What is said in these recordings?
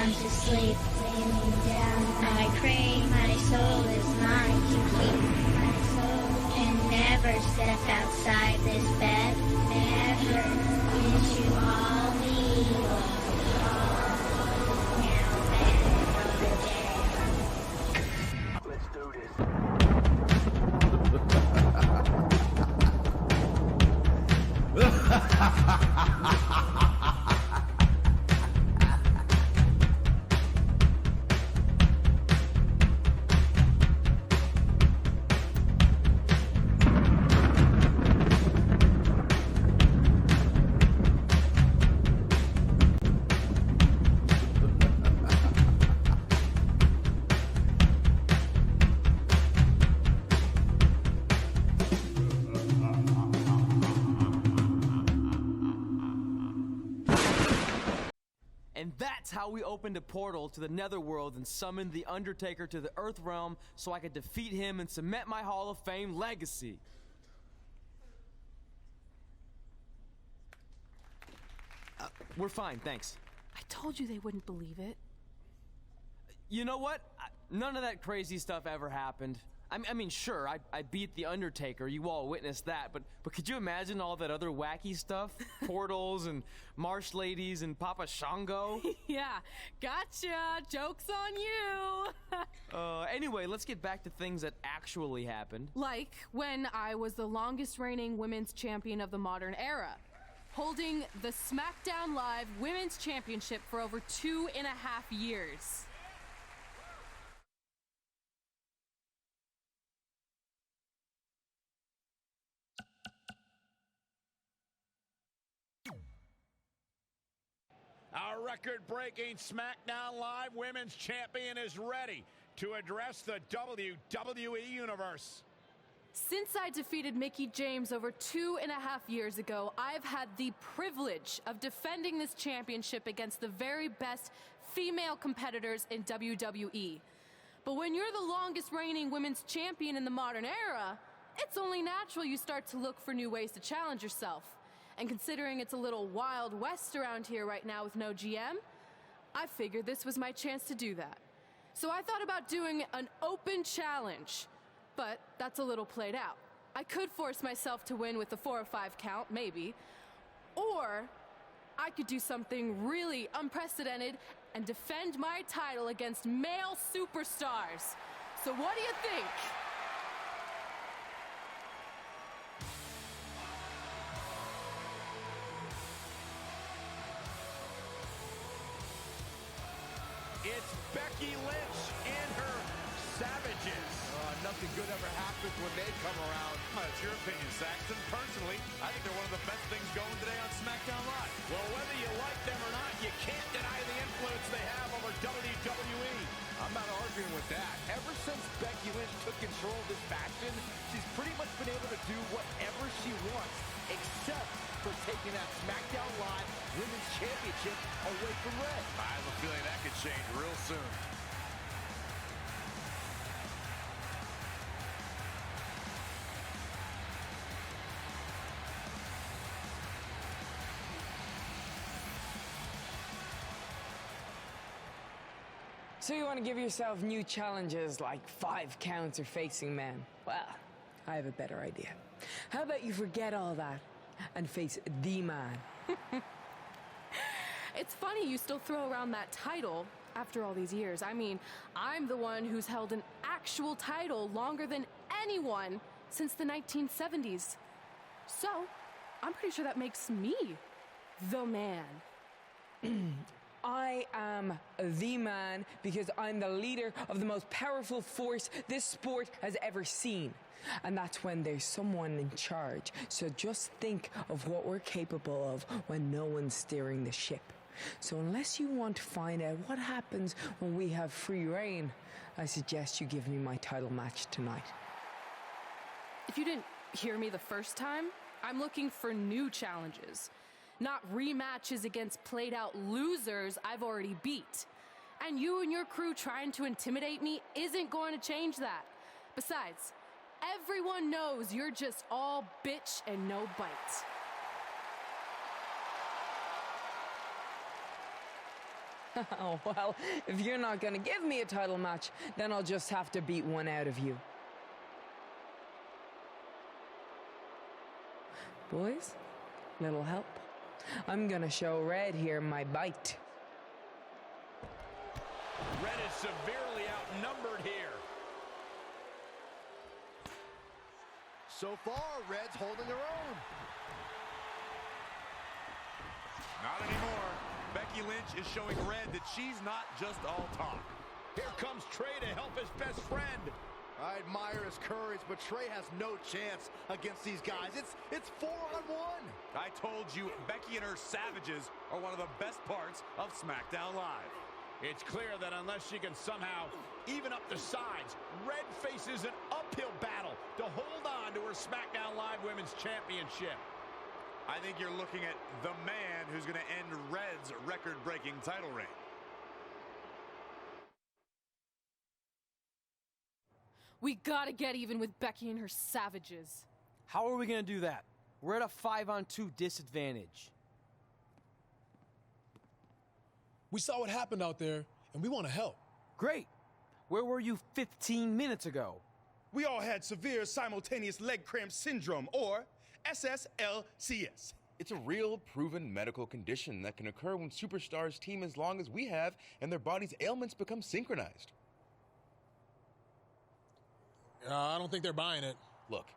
down to sleep. I pray my soul is mine to keep. And never step outside this bed. Never into all evil. Now back from the dead. Let's do this. And that's how we opened a portal to the Netherworld and summoned the Undertaker to the Earth Realm so I could defeat him and cement my Hall of Fame legacy. We're fine, thanks. I told you they wouldn't believe it. You know what? None of that crazy stuff ever happened. I mean, sure, I beat the Undertaker. You all witnessed that, but could you imagine all that other wacky stuff? Portals and marsh ladies and Papa Shango? Yeah, gotcha. Joke's on you. Anyway, let's get back to things that actually happened. Like when I was the longest reigning women's champion of the modern era, holding the SmackDown Live Women's Championship for over 2.5 years. Our record-breaking SmackDown Live Women's Champion is ready to address the WWE Universe. Since I defeated Mickie James over 2.5 years ago, I've had the privilege of defending this championship against the very best female competitors in WWE. But when you're the longest reigning women's champion in the modern era, it's only natural you start to look for new ways to challenge yourself. And considering it's a little Wild West around here right now with no GM, I figured this was my chance to do that. So I thought about doing an open challenge, but that's a little played out. I could force myself to win with the 4 or 5 count, maybe, or I could do something really unprecedented and defend my title against male superstars. So what do you think? It's Becky Lynch and her Savages. Nothing good ever happens when they come around. That's your opinion, Saxton. Personally, I think they're one of the best things going today on SmackDown Live. Well, whether you like them or not, you can't deny the influence they have over WWE. I'm not arguing with that. Ever since Becky Lynch took control of this faction, she's pretty much been able to do whatever she wants, except for taking that SmackDown Live Women's Championship away from Red. I have a feeling that could change real soon. So you want to give yourself new challenges like 5 counts or facing men? Well, I have a better idea. How about you forget all that and face the man? It's funny you still throw around that title after all these years. I mean, I'm the one who's held an actual title longer than anyone since the 1970s. So, I'm pretty sure that makes me the man. I am the man because I'm the leader of the most powerful force this sport has ever seen. And that's when there's someone in charge. So just think of what we're capable of when no one's steering the ship. So unless you want to find out what happens when we have free reign, I suggest you give me my title match tonight. If you didn't hear me the first time, I'm looking for new challenges. Not rematches against played-out losers I've already beat. And you and your crew trying to intimidate me isn't going to change that. Besides, everyone knows you're just all bitch and no bite. Oh, well, if you're not gonna give me a title match, then I'll just have to beat one out of you. Boys, little help. I'm gonna show Red here my bite. Red is severely outnumbered here. So far, Red's holding her own. Not anymore. Becky Lynch is showing Red that she's not just all talk. Here comes Trey to help his best friend. I admire his courage, but Trey has no chance against these guys. It's 4-on-1. I told you, Becky and her savages are one of the best parts of SmackDown Live. It's clear that unless she can somehow even up the sides, Red faces an uphill battle to hold on to her SmackDown Live Women's Championship. I think you're looking at the man who's going to end Red's record-breaking title reign. We gotta get even with Becky and her savages. How are we gonna do that? We're at a 5-on-2 disadvantage. We saw what happened out there, and we want to help. Great. Where were you 15 minutes ago? We all had severe simultaneous leg cramp syndrome, or SSLCS. It's a real, proven medical condition that can occur when superstars team as long as we have and their body's ailments become synchronized. I don't think they're buying it. Look,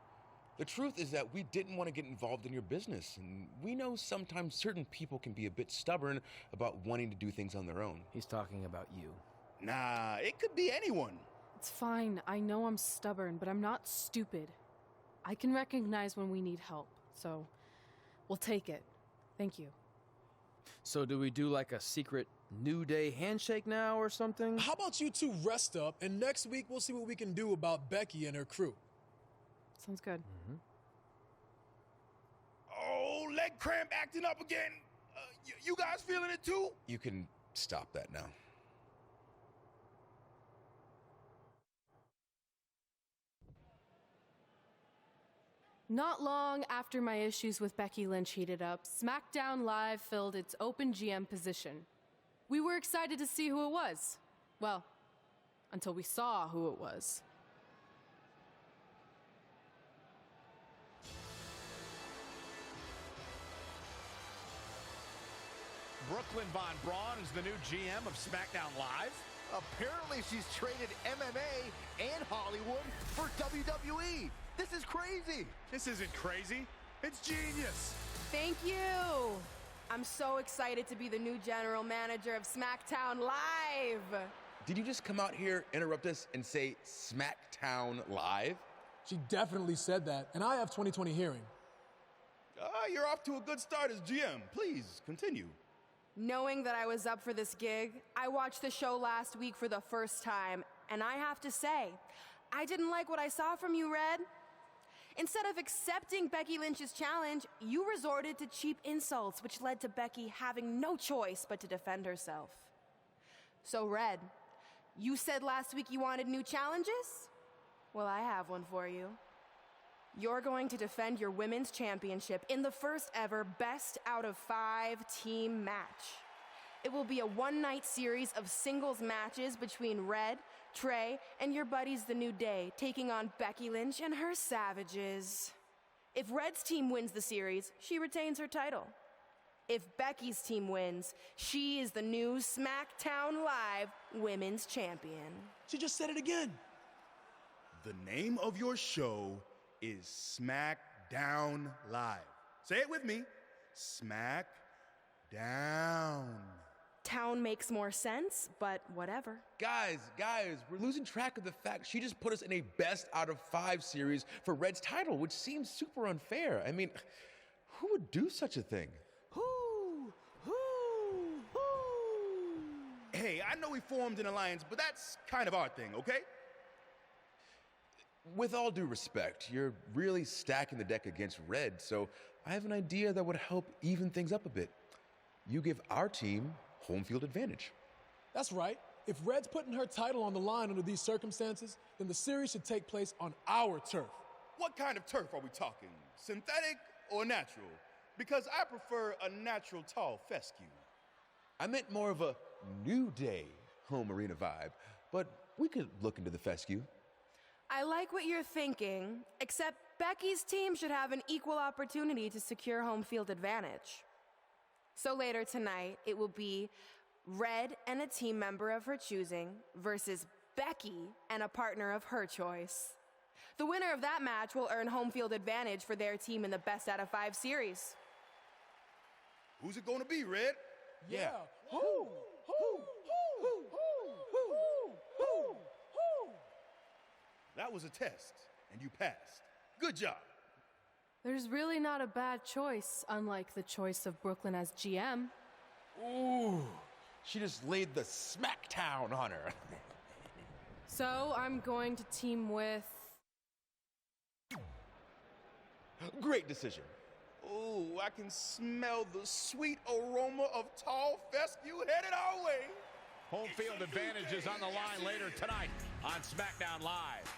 the truth is that we didn't want to get involved in your business, and we know sometimes certain people can be a bit stubborn about wanting to do things on their own. He's talking about you. Nah, it could be anyone. It's fine. I know I'm stubborn, but I'm not stupid. I can recognize when we need help, so we'll take it. Thank you. So do we do like a secret New Day handshake now or something? How about you two rest up, and next week we'll see what we can do about Becky and her crew. Sounds good. Oh, leg cramp acting up again. You guys feeling it too? You can stop that now. Not long after my issues with Becky Lynch heated up, SmackDown Live filled its open GM position. We were excited to see who it was. Well, until we saw who it was. Brooklyn Von Braun is the new GM of SmackDown Live. Apparently, she's traded MMA and Hollywood for WWE. This is crazy. This isn't crazy. It's genius. Thank you. I'm so excited to be the new general manager of SmackDown Live. Did you just come out here, interrupt us, and say SmackDown Live? She definitely said that, and I have 20/20 hearing. You're off to a good start as GM. Please, continue. Knowing that I was up for this gig, I watched the show last week for the first time, and I have to say, I didn't like what I saw from you, Red. Instead of accepting Becky Lynch's challenge, you resorted to cheap insults, which led to Becky having no choice but to defend herself. So, Red, you said last week you wanted new challenges? Well, I have one for you. You're going to defend your women's championship in the first ever best out of 5 team match. It will be a one-night series of singles matches between Red, Trey, and your buddies The New Day, taking on Becky Lynch and her savages. If Red's team wins the series, she retains her title. If Becky's team wins, she is the new SmackDown Live Women's Champion. She just said it again. The name of your show is SmackDown Live. Say it with me. SmackDown. Town makes more sense, but whatever. Guys, we're losing track of the fact she just put us in a best out of 5 series for Red's title, which seems super unfair. I mean, who would do such a thing? Hey, I know we formed an alliance, but that's kind of our thing, okay? With all due respect, you're really stacking the deck against Red, so I have an idea that would help even things up a bit. You give our team home field advantage. That's right. If Red's putting her title on the line under these circumstances, then the series should take place on our turf. What kind of turf are we talking? Synthetic or natural? Because I prefer a natural tall fescue. I meant more of a New Day home arena vibe, but we could look into the fescue. I like what you're thinking, except Becky's team should have an equal opportunity to secure home field advantage. So later tonight, it will be Red and a team member of her choosing versus Becky and a partner of her choice. The winner of that match will earn home field advantage for their team in the best out of 5 series. Who's it going to be, Red? Yeah. That was a test, and you passed. Good job. There's really not a bad choice, unlike the choice of Brooklyn as GM. Ooh, she just laid the smackdown on her. So I'm going to team with... Great decision. Ooh, I can smell the sweet aroma of tall fescue headed our way. Home field advantage is on the line later tonight on SmackDown Live.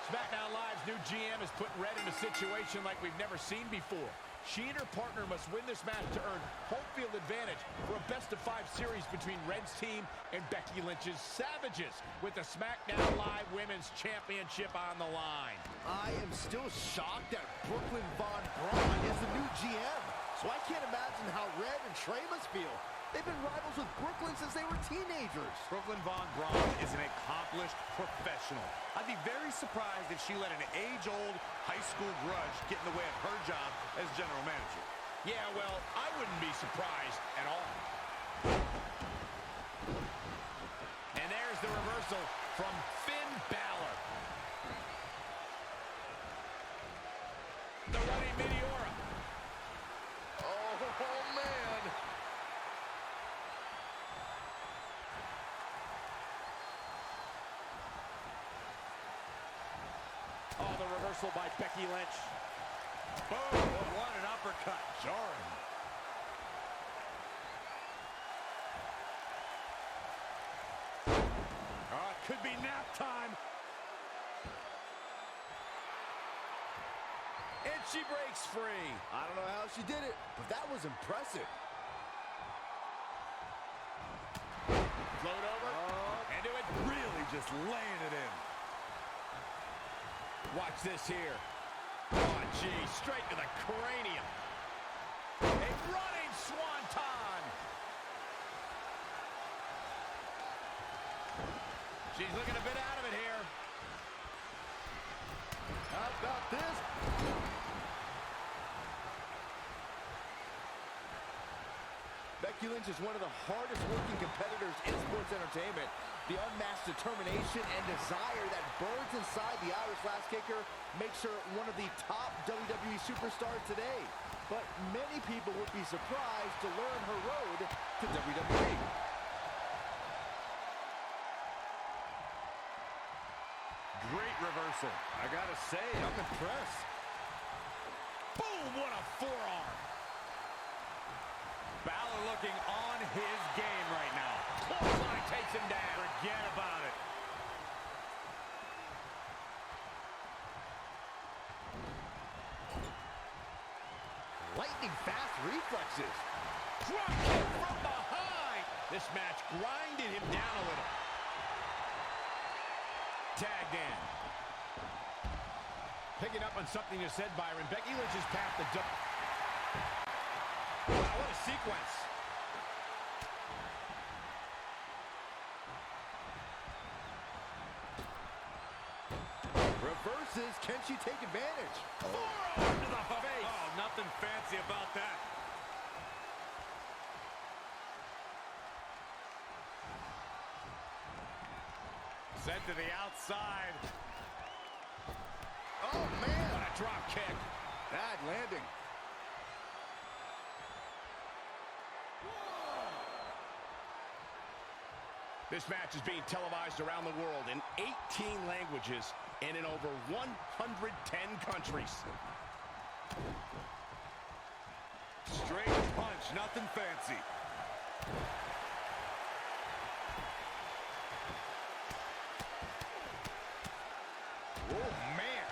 SmackDown Live's new GM has put Red in a situation like we've never seen before. She and her partner must win this match to earn home field advantage for a best-of-5 series between Red's team and Becky Lynch's Savages, with the SmackDown Live Women's Championship on the line. I am still shocked that Brooklyn Von Braun is the new GM. So I can't imagine how Red and Trey must feel. They've been rivals with Brooklyn since they were teenagers. Brooklyn Von Braun is an accomplished professional. I'd be very surprised if she let an age-old high school grudge get in the way of her job as general manager. Yeah, well, I wouldn't be surprised at all. And there's the reversal from Finn Balor. The running Meteora. Oh, man. Oh, the reversal by Becky Lynch. Boom! What an uppercut. Jarring. Oh, it could be nap time. And she breaks free. I don't know how she did it, but that was impressive. Float over. And do it. Really just laying it in. Watch this here. Oh, gee, straight to the cranium. A running swanton. She's looking a bit out of it here. How about this? Becky Lynch is one of the hardest working competitors in sports entertainment. The unmatched determination and desire that burns inside the Irish Lass Kicker makes her one of the top WWE superstars today. But many people would be surprised to learn her road to WWE. Great reversal. I gotta say, I'm impressed. Boom, what a forearm. Balor looking on his game right now. Clothesline takes him down. Forget about it. Lightning fast reflexes. Drop kick from behind. This match grinded him down a little. Tagged in. Picking up on something you said, Byron. Becky Lynch's path to double. Wow, what a sequence. Reverses, can she take advantage? Forearm to the face. Oh, nothing fancy about that. Sent to the outside. Oh, man. What a drop kick. Bad landing. This match is being televised around the world in 18 languages and in over 110 countries. Straight punch, nothing fancy. Oh, man.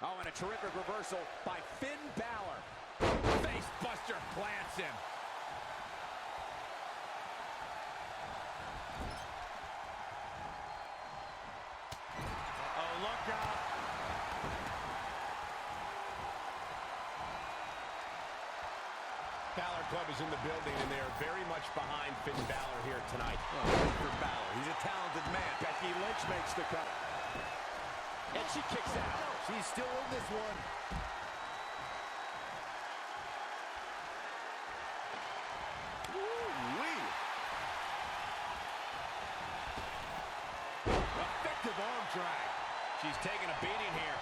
Oh, and a terrific reversal by Finn Balor. Face buster plants him. Oh, look out. Balor Club is in the building, and they are very much behind Finn Balor here tonight. Oh, good for Balor. He's a talented man. Becky Lynch makes the cut. And she kicks out. She's still in this one. Woo-wee. Effective arm drag. She's taking a beating here.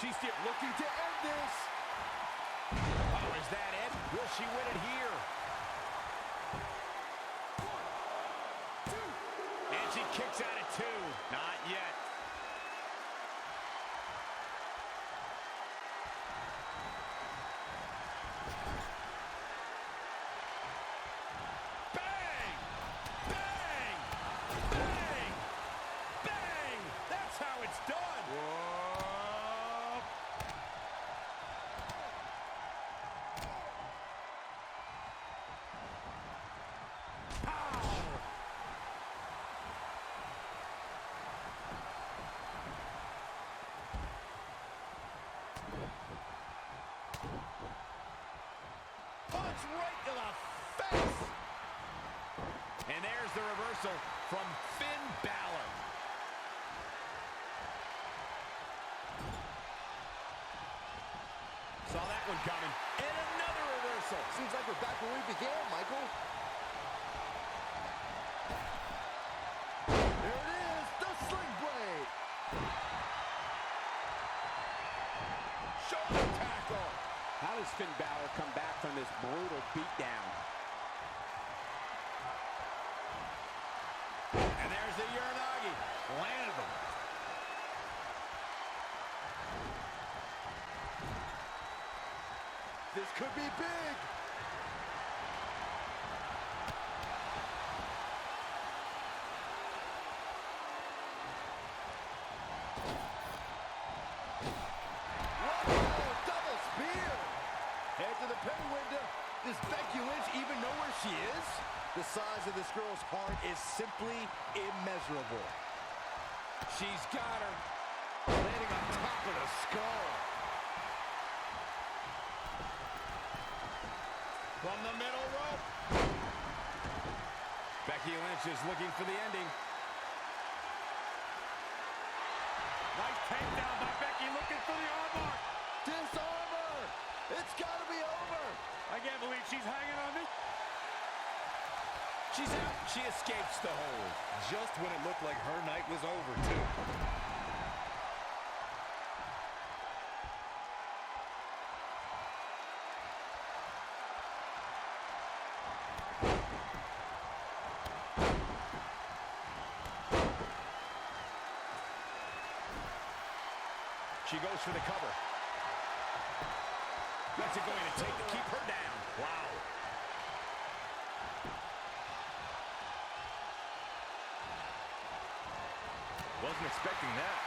She's still looking to end this. Oh, is that it? Will she win it here? And she kicks out at 2. Not yet. Bang! Bang! Bang! Bang! That's how it's done. Whoa. Punch right to the face. And there's the reversal from Finn Balor. Saw that one coming. And another reversal. Seems like we're back where we began, Michael. There it is, the sling blade. Shoulder tackle. How does Finn Balor come back from this brutal beatdown? And there's the Uranagi. Landed him. This could be big. Whoa, double spear. Head to the pin window. Does Becky Lynch even know where she is? The size of this girl's heart is simply immeasurable. She's got her. Landing on top of the skull. From the middle rope. Becky Lynch is looking for the ending. Nice takedown by Becky, looking for the armbar. Disarmor. It's got to be over. I can't believe she's hanging on me. She's out. She escapes the hold. Just when it looked like her night was over, too. She goes for the cover. What's it going to take to keep her down? Wow. Wasn't expecting that.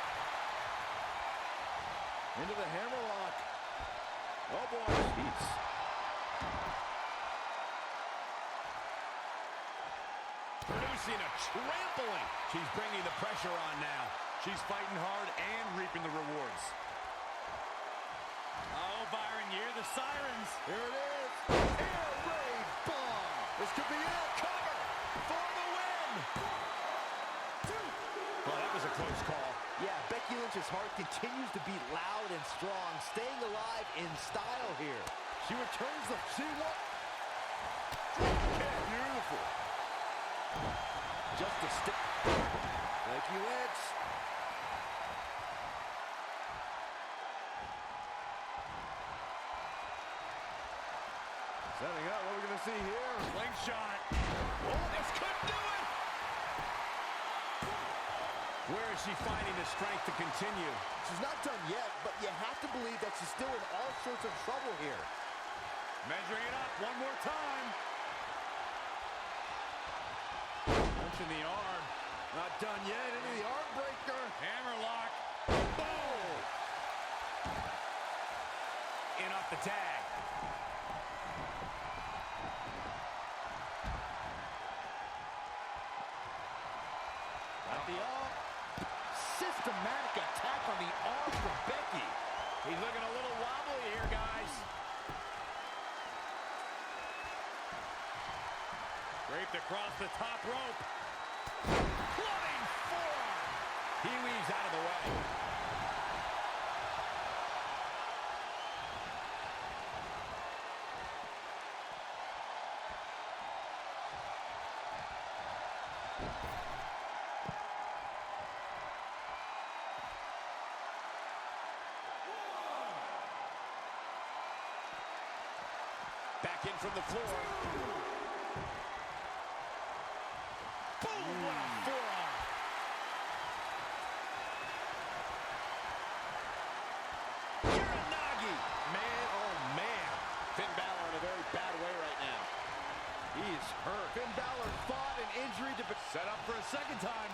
Into the hammerlock. Oh, boy. Jeez. Producing a trampling. She's bringing the pressure on now. She's fighting hard and reaping the rewards. Oh, Byron, you hear the sirens. Here it is. Air raid bomb. This could be it. Cover for the win. Well, that was a close call. Yeah, Becky Lynch's heart continues to beat loud and strong, staying alive in style here. She returns the C1. Beautiful. Just a step. Becky Lynch. Setting up, what are we going to see here? Slingshot. Oh, this could do it! Where is she finding the strength to continue? She's not done yet, but you have to believe that she's still in all sorts of trouble here. Measuring it up one more time. Punching the arm. Not done yet, into the arm breaker. Hammerlock. Boom! In off the tag. At the arm. Systematic attack on the arm from Becky. He's looking a little wobbly here, guys. Draped across the top rope. Flying forearm. He weaves out of the way. Back in from the floor. Boom! What a forearm. Uranagi. Man, oh man. Finn Balor in a very bad way right now. He is hurt. Finn Balor fought an injury to be Set up for a second time.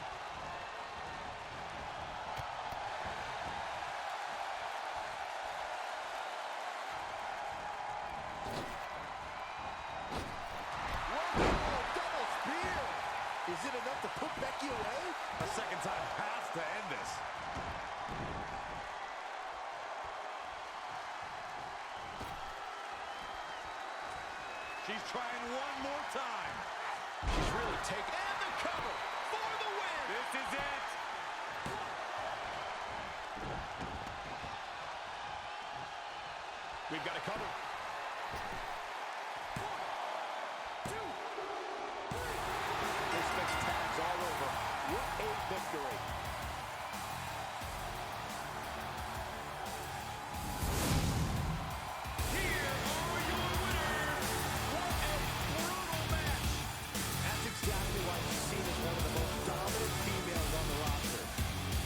double spear. Is it enough to put Becky away? A second time has to end this. She's trying one more time. She's really taking... And the cover for the win. This is it. We've got a cover. This makes tags all over. What a victory. Here are your winners. What a brutal match. That's exactly why she's seen as one of the most dominant females on the roster.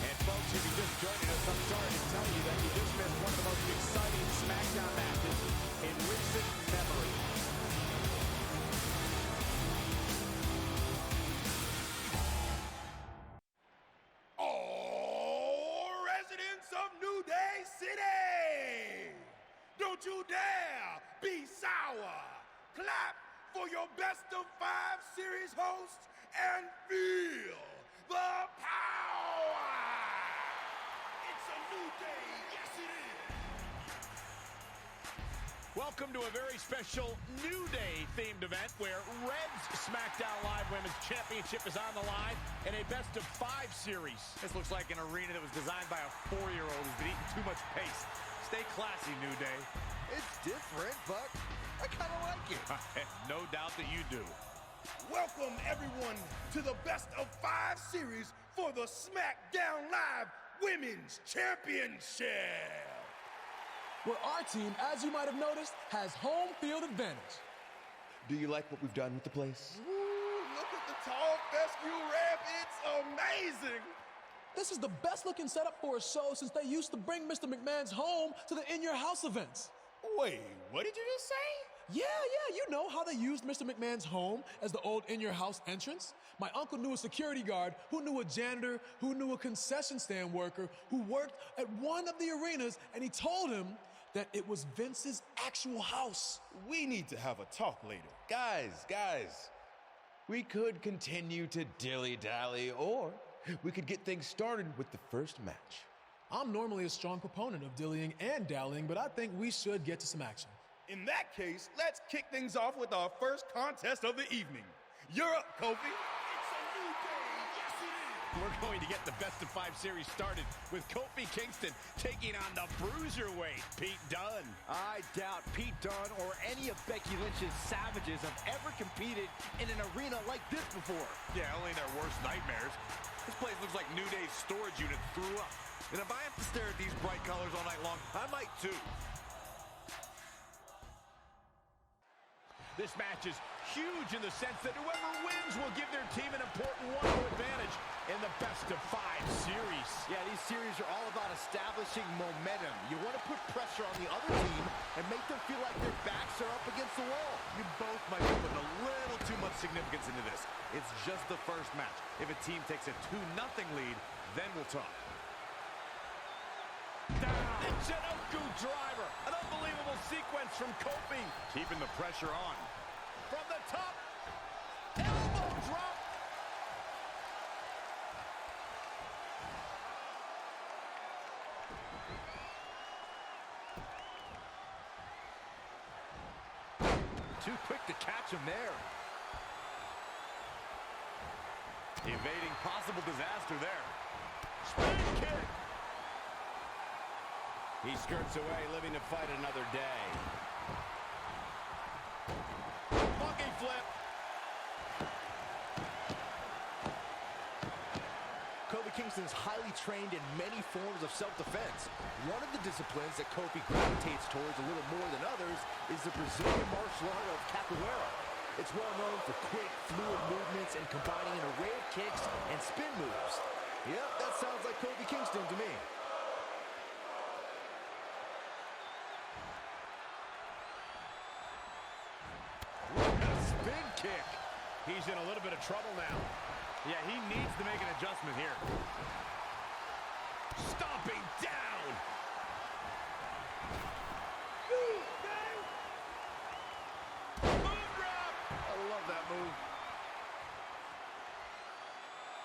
And folks, if you're just joining us, I'm sorry to tell you that you just missed one of the most exciting SmackDown matches in recent memory. All residents of New Day City, don't you dare be sour. Clap for your best of 5 series host and feel the power. It's a new day, yes it is. Welcome to a very special New Day themed event where Red's SmackDown Live Women's Championship is on the line in a best of 5 series. This looks like an arena that was designed by a 4-year-old who's been eating too much paste. Stay classy, New Day. It's different, but I kind of like it. I have no doubt that you do. Welcome everyone to the best of 5 series for the SmackDown Live Women's Championship. Where our team, as you might have noticed, has home field advantage. Do you like what we've done with the place? Ooh, look at the tall fescue ramp. It's amazing. This is the best looking setup for a show since they used to bring Mr. McMahon's home to the In Your House events. Wait, what did you just say? Yeah, you know how they used Mr. McMahon's home as the old In Your House entrance? My uncle knew a security guard, who knew a janitor, who knew a concession stand worker, who worked at one of the arenas, and he told him that it was Vince's actual house. We need to have a talk later. Guys, we could continue to dilly-dally, or we could get things started with the first match. I'm normally a strong proponent of dillying and dallying, but I think we should get to some action. In that case, let's kick things off with our first contest of the evening. You're up, Kofi. It's a new day, yes it is. We're going to get the best-of-5 series started with Kofi Kingston taking on the bruiserweight, Pete Dunne. I doubt Pete Dunne or any of Becky Lynch's Savages have ever competed in an arena like this before. Yeah, only in their worst nightmares. This place looks like New Day's storage unit threw up. And if I have to stare at these bright colors all night long, I might too. This match is huge in the sense that whoever wins will give their team an important 1-0 advantage in the best-of-5 series. Yeah, these series are all about establishing momentum. You want to put pressure on the other team and make them feel like their backs are up against the wall. You both might be putting a little too much significance into this. It's just the first match. If a team takes a 2-0 lead, then we'll talk. Down. It's an Oku driver. An unbelievable sequence from Kofi. Keeping the pressure on. From the top. Elbow drop. Too quick to catch him there. Evading possible disaster there. Spin kick. He skirts away, living to fight another day. Monkey flip. Kofi Kingston is highly trained in many forms of self-defense. One of the disciplines that Kofi gravitates towards a little more than others is the Brazilian martial art of capoeira. It's well known for quick, fluid movements and combining an array of kicks and spin moves. Yep, that sounds like Kofi Kingston to me. Spin kick. He's in a little bit of trouble now. Yeah, he needs to make an adjustment here. Stomping down. Move drop. I love that move.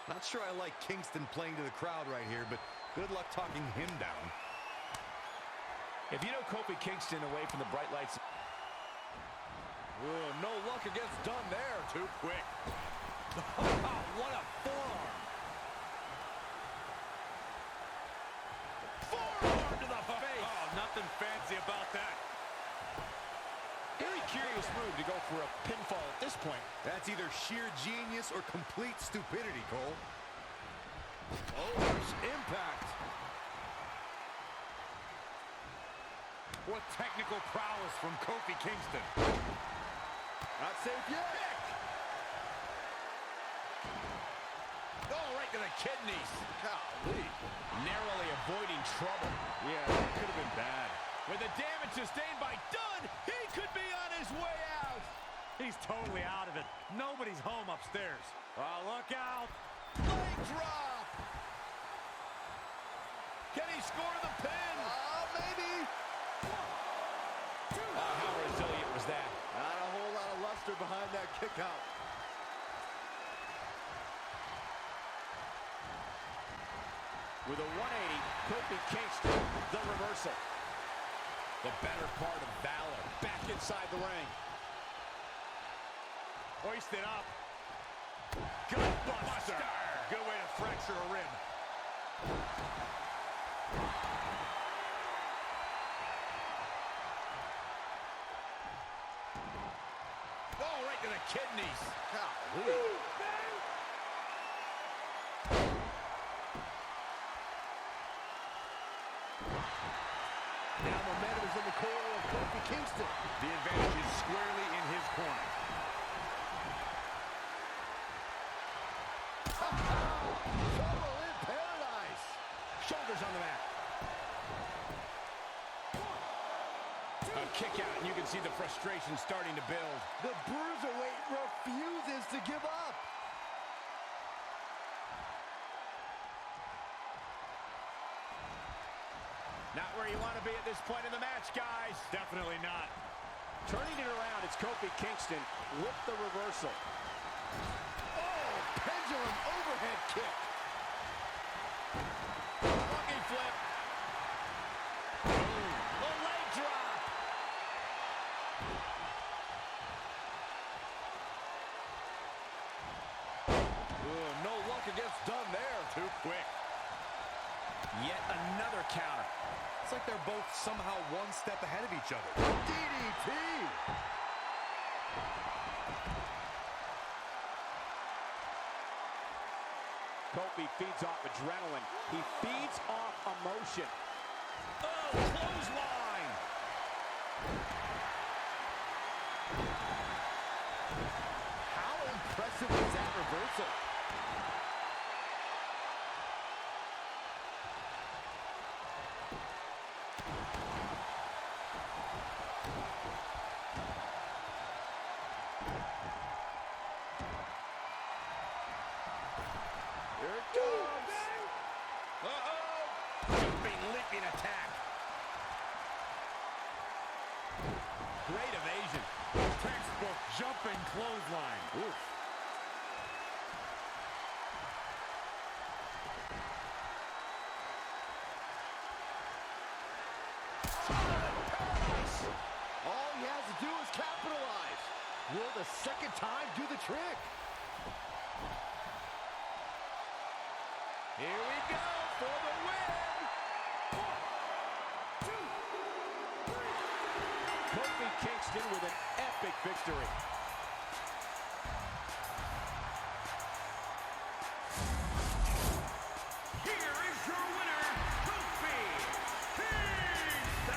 Not sure I like Kingston playing to the crowd right here, but good luck talking him down. If you know Kofi Kingston away from the bright lights. Ooh, no luck against Dunne there. Too quick. What a forearm. Forearm to the face. Oh, nothing fancy about that. Very curious move to go for a pinfall at this point. That's either sheer genius or complete stupidity, Cole. Oh, there's impact. What technical prowess from Kofi Kingston. Not safe yet. Oh, right to the kidneys. Golly. Narrowly avoiding trouble. Yeah, that could have been bad. With the damage sustained by Dunne, he could be on his way out. He's totally out of it. Nobody's home upstairs. Oh, look out. Leg drop. Can he score the pin? Maybe. How resilient was that? Not a whole lot of luster behind that kick out. With a 180, Kofi Kingston, the reversal. The better part of valor. Back inside the ring. Hoisted up. Gut buster. Good way to fracture a rib. Oh, right to the kidneys. Golly. Now momentum is in the corner of Kofi Kingston. The advantage is squarely in his corner. Trouble in paradise. Shoulders on the mat. A kick out, and you can see the frustration starting to build. The bruiserweight refuses to give up. Not where you want to be at this point in the match, guys. Definitely not. Turning it around, it's Kofi Kingston with the reversal. Oh, pendulum overhead kick. Monkey flip. The leg drop. No luck against Dunne there. It's like they're both somehow one step ahead of each other. DDT! Kofi feeds off adrenaline. He feeds off emotion. Oh, clothesline! How impressive was that reversal? Here it comes. Uh-oh! Jumping, leaping attack. Great evasion. Textbook jumping clothesline. Oof. All he has to do is capitalize. Will the second time do the trick? Here we go for the win. 1, 2, 3. Kofi Kingston with an epic victory. Here is your winner, Kofi Kingston!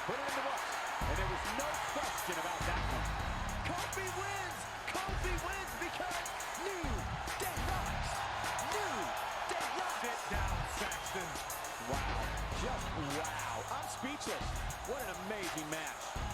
Put it in the books, and there was no question about that one. Kofi wins! Kofi wins because New Day Rocks! New Day Rocks! Sit down, Saxton. Wow, just wow. I'm speechless. What an amazing match.